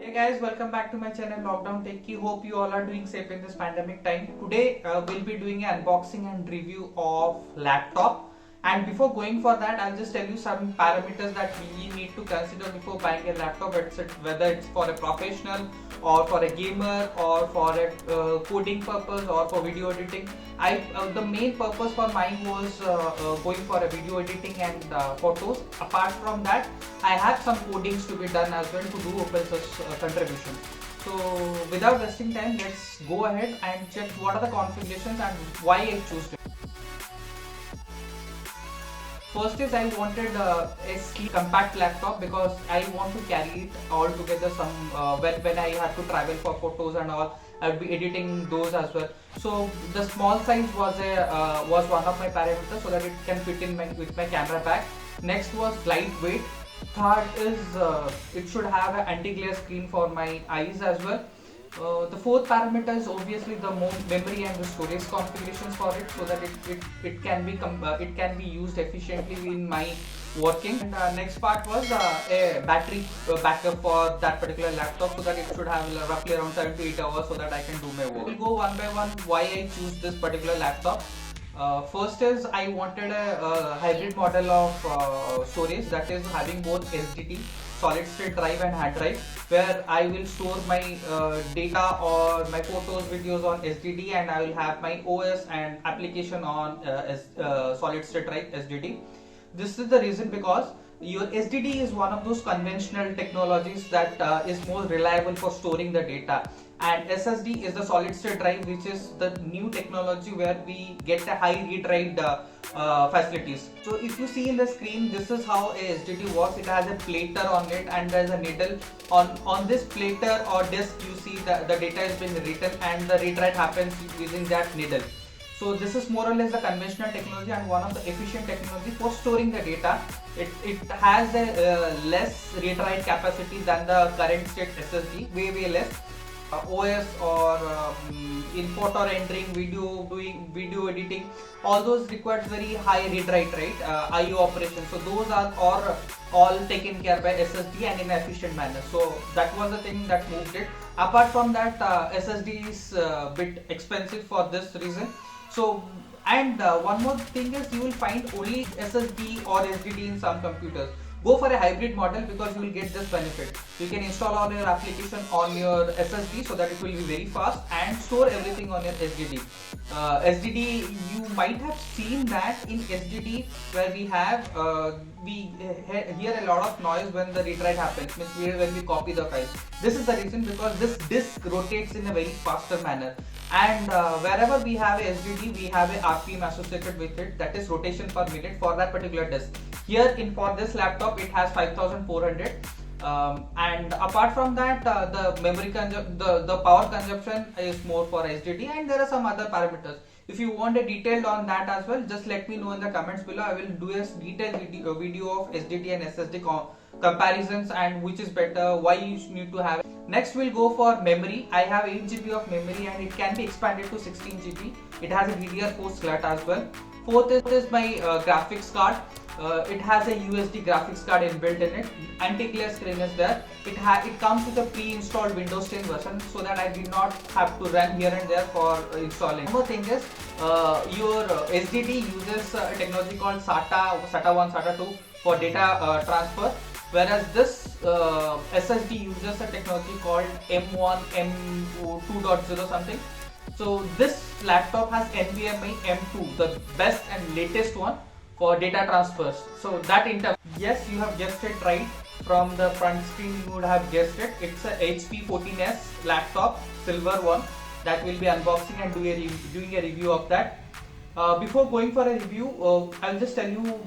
Hey guys, welcome back to my channel Lockdown Techie. Hope you all are doing safe in this pandemic time. Today we'll be doing an unboxing and review of laptop. And before going for that, I'll just tell you some parameters that we need to consider before buying a laptop. Whether it's for a professional or for a gamer or for a coding purpose or for video editing. The main purpose for mine was going for a video editing and photos. Apart from that, I have some codings to be done as well to do open source contribution. So without wasting time, let's go ahead and check what are the configurations and why I choose it. First is I wanted a sleek compact laptop because I want to carry it all together when I have to travel for photos and all. I'll be editing those as well. So the small size was one of my parameters so that it can fit in with my camera bag. Next was lightweight. Third is it should have an anti-glare screen for my eyes as well. The fourth parameter is obviously the memory and the storage configurations for it, so that it can be used efficiently in my working. And next part was a battery backup for that particular laptop, so that it should have roughly around 7 to 8 hours, so that I can do my work. We'll go one by one why I choose this particular laptop. First is I wanted a hybrid model of storage, that is having both SSD, solid state drive and hard drive, where I will store my data or my photos, videos on SSD, and I will have my OS and application on solid state drive SSD. This is the reason because your SSD is one of those conventional technologies that is more reliable for storing the data, and SSD is the solid state drive, which is the new technology where we get a high read write facilities. So if you see in the screen, this is how a SSD works. It has a plater on it and there is a needle. On this plater or disk, you see the data is being written and the read write happens using that needle. So this is more or less the conventional technology and one of the efficient technology for storing the data. It has a less read write capacity than the current state SSD, way less. OS or import or entering video, doing video editing, all those requires very high read write rate, IO operations. So those are all taken care by SSD and in an efficient manner. So that was the thing that moved it. Apart from that, SSD is a bit expensive for this reason. So and one more thing is you will find only SSD or SSD in some computers. Go for a hybrid model because you will get this benefit. You can install all your application on your SSD so that it will be very fast and store everything on your SSD. SSD, you might have seen that in SSD where we hear a lot of noise when the read write happens, means when we copy the file. This is the reason because this disk rotates in a very faster manner, and wherever we have a SSD, we have a RPM associated with it, that is rotation per minute for that particular disk. Here for this laptop it has 5400, and apart from that the power consumption is more for SSD, and there are some other parameters. If you want a detailed on that as well, just let me know in the comments below. I will do a detailed video of SSD and SSD comparisons and which is better, why you need to have it. Next we'll go for memory. I have 8 GB of memory and it can be expanded to 16 GB. It has a DDR4 slot as well. Fourth is my graphics card. It has a USD graphics card inbuilt in it. Anti-glare screen is there. It comes with a pre-installed Windows 10 version, so that I did not have to run here and there for installing. One more thing is your SSD uses a technology called SATA 1, SATA 2 for data transfer, whereas this SSD uses a technology called M1, M2.0 something. So this laptop has NVMe M2, the best and latest one for data transfers. So that yes, you have guessed it right. From the front screen you would have guessed it. It's a HP 14S laptop, silver one, that will be unboxing and doing a review of that. Before going for a review, I'll just tell you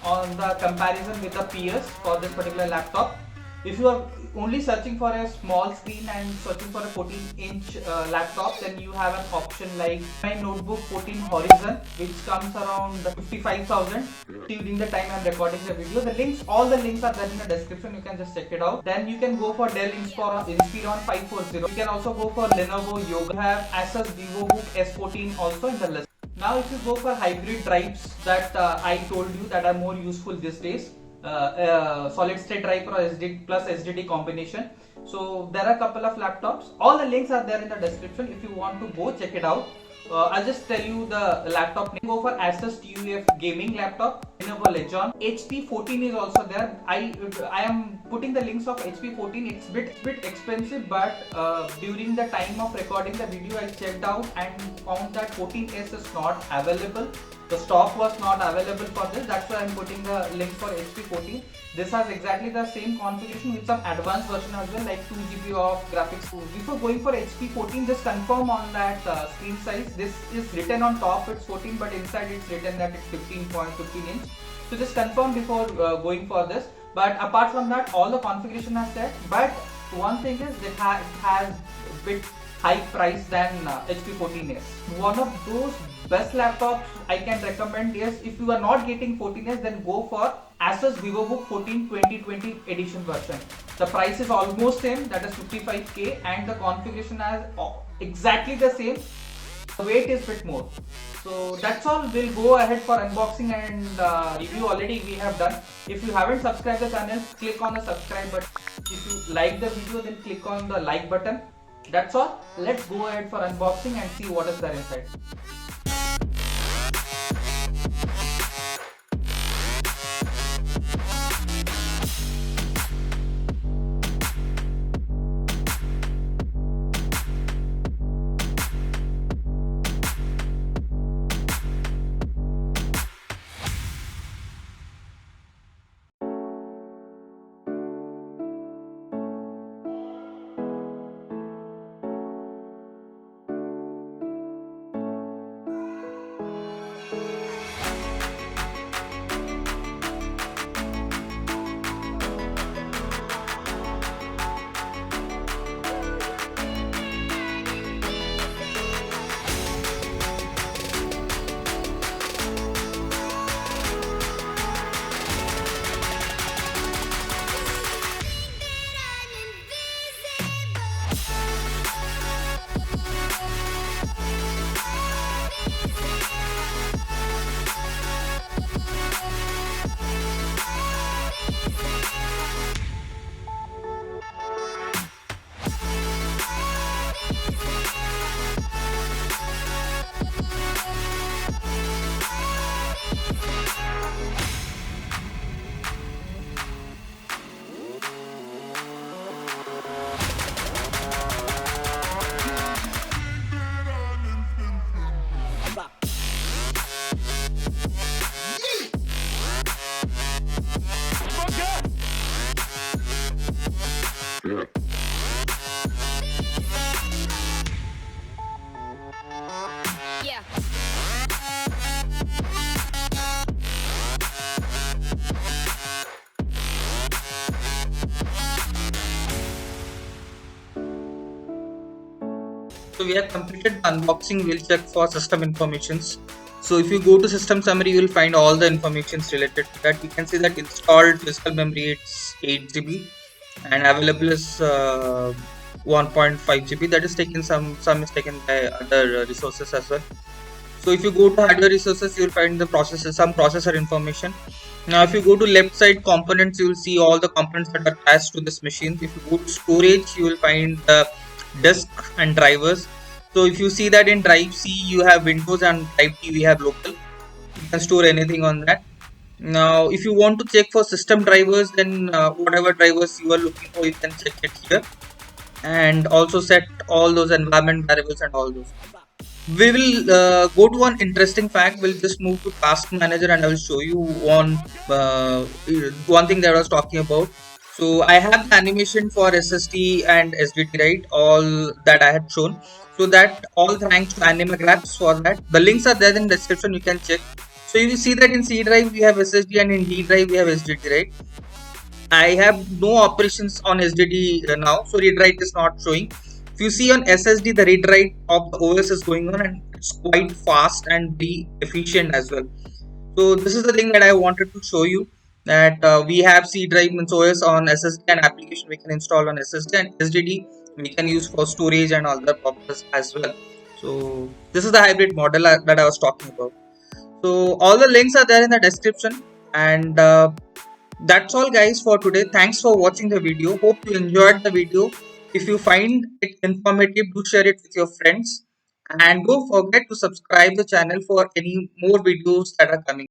on the comparison with the peers for this particular laptop. If you are only searching for a small screen and searching for a 14-inch laptop, then you have an option like my notebook 14 Horizon, which comes around 55,000 during the time I'm recording the video. All the links are there in the description. You can just check it out. Then you can go for Dell Inspiron 540. You can also go for Lenovo Yoga. You have Asus VivoBook S14 also in the list. Now if you go for hybrid drives that I told you that are more useful these days, solid state drive or SD plus SSD combination. So there are a couple of laptops. All the links are there in the description. If you want to go check it out. I'll just tell you the laptop name. Go for Asus TUF gaming laptop. Lenovo Legion. HP 14 is also there. I am putting the links of HP 14. It's bit expensive, but during the time of recording the video, I checked out and found that 14S is not available. The stock was not available for this. That's why I'm putting the link for HP 14. This has exactly the same configuration with some advanced version as well, like 2 GB of graphics. Before going for HP 14, just confirm on that screen size. This is written on top it's 14, but inside it's written that it's 15.15 inch. So just confirm before going for this. But apart from that, all the configuration are set. But one thing is it has a bit high price than HP 14s. One of those best laptops I can recommend is, if you are not getting 14s, then go for Asus VivoBook 14 2020 edition version. The price is almost same, that is 55k, and the configuration is exactly the same. The weight is bit more. So that's all. We'll go ahead for unboxing and review. Already we have done. If you haven't subscribed the channel, click on the subscribe button. If you like the video, then click on the like button. That's all. Let's go ahead for unboxing and see what is there inside. So we have completed the unboxing. We'll check for system informations. So if you go to system summary, you will find all the informations related to that. You can see that installed physical memory, it's 8 GB and available is 1.5 GB. That is taken, some is taken by other resources as well. So if you go to hardware resources, you will find the processor, some processor information. Now if you go to left side components, you will see all the components that are attached to this machine. If you go to storage, you will find the disk and drivers. So if you see that in drive C you have Windows and drive D we have local. You can store anything on that. Now if you want to check for system drivers, then whatever drivers you are looking for, you can check it here, and also set all those environment variables and all those. We will go to one interesting fact. We'll just move to task manager and I will show you one thing that I was talking about. So I have the animation for SSD and SDD, right? All that I had shown. So that all thanks to Animagraphs for that. The links are there in the description. You can check. So you see that in C drive we have SSD and in D drive we have SDD, right? I have no operations on SDD now, so read write is not showing. If you see on SSD, the read write of the OS is going on and it's quite fast and be efficient as well. So this is the thing that I wanted to show you, that we have C drive means OS on SSD and application we can install on SSD, and SSD we can use for storage and other purposes as well. So this is the hybrid model that I was talking about. So all the links are there in the description, and That's all guys for today. Thanks for watching the video. Hope you enjoyed the video. If you find it informative, do share it with your friends. And don't forget to subscribe the channel for any more videos that are coming.